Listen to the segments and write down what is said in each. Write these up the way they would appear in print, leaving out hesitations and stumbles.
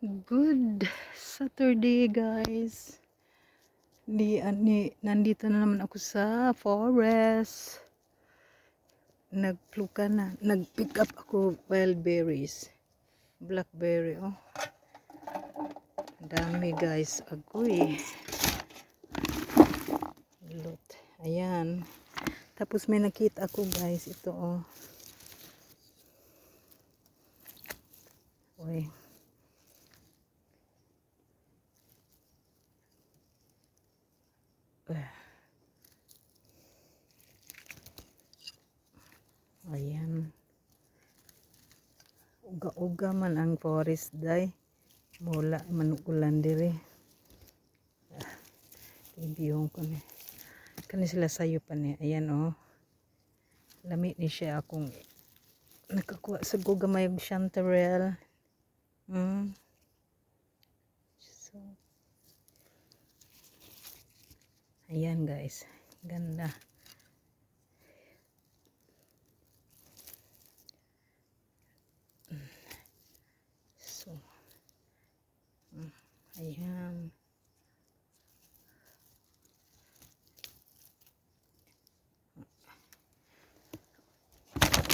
Good Saturday, guys. Nandito na naman ako sa forest. Nagpluka na. Nag-pick up ako wild berries. Blackberry, oh. Dami, guys. Agoy. Lot. Ayan. Tapos may nakita ako, guys. Ito, oh. Uy. Ayan. Uga-uga man ang forest day. Mula manukulan diri. Ibiyong ko ni. Kani sila sayo pa ni. Ayan, oh. Lami ni siya akong nakakuha sa gugamay og chanterelle. So, ayan, guys. Ganda. So, ayan.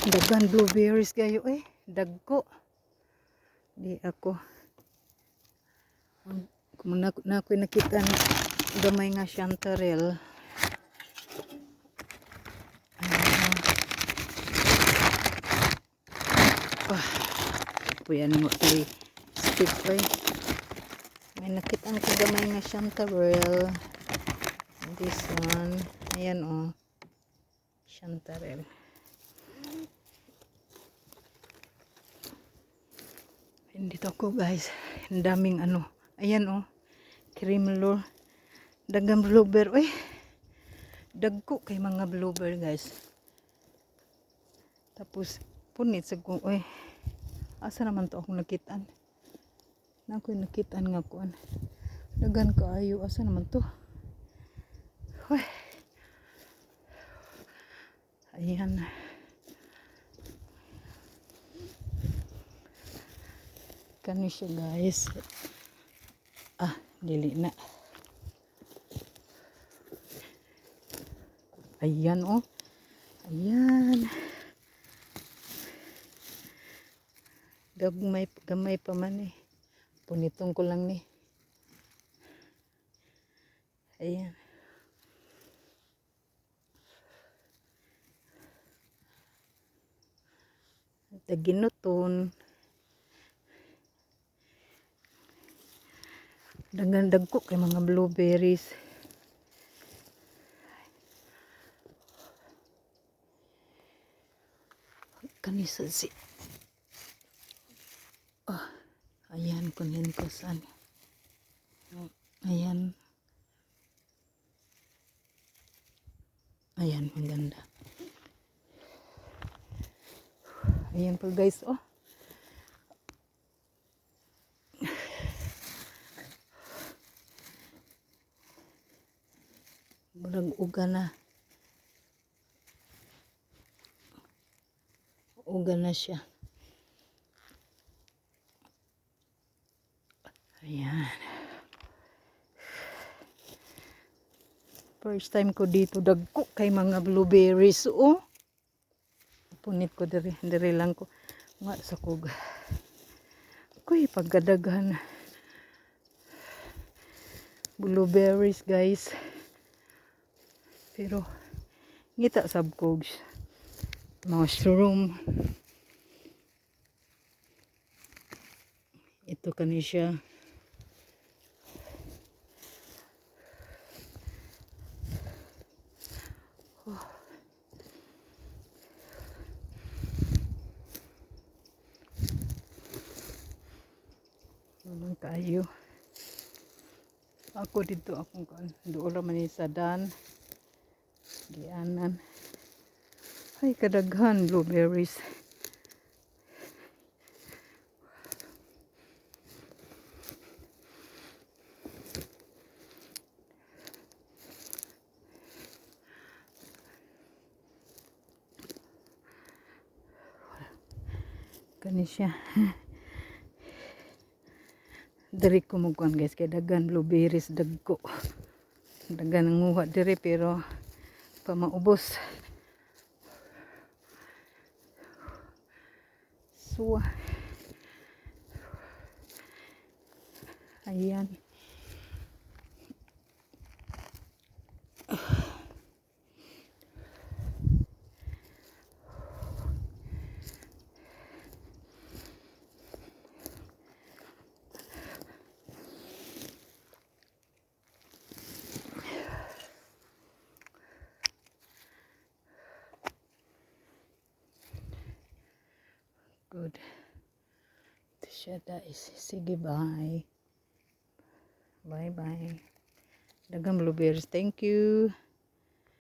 Dagan blueberries kayo, eh. Dagko. Di ako. Kung na ako'y nakita na gamay nga chanterelle. Puyan mo play stick, eh. May nakita ko gamay nga chanterelle. This one. Ayan, oh. Chanterelle. Dito ako, guys. Ang daming ano. Ayan, oh. Creamlure. Dagang blueberry. Uy. Dagko kay mga blueberry, guys. Tapos, punit sa kong. Uy. Asa naman to akong nakitaan? Na ako'y nakitaan nga kuan. Dagan kaayo. Asa naman to? Uy. Ayan. Kani siya, guys. Dili na. Ayan, oh. Ayan. Gamay pa man, eh. Punitong ko lang ni. Ayan. Ginuton. Dagko kay mga blueberries. Kanisa si. Ayan, kunin ko saan. Ayan. Ayan, maganda. Ayan po, guys, oh. Murag uga na. Uga na siya. Ayan. First time ko dito, dagko kay mga blueberries, oh. Punit ko diri lang ko. Nga sa kog. Kuy pagkadaghan. Blueberries, guys. Pero ngita sab kog. Mushroom. Ito kani siya. Naman kayo. Ako dito akong doon man sa dan. Gianan. Ay kadaghan blueberries. Kani siya. Diri ko magkuhan guys, kay dagan blueberries dagko. Dagan nanguha diri pero pa maubos. So, ayan. Good. Ito siya guys. Sige, bye. Bye-bye. Dagang blueberries. Thank you.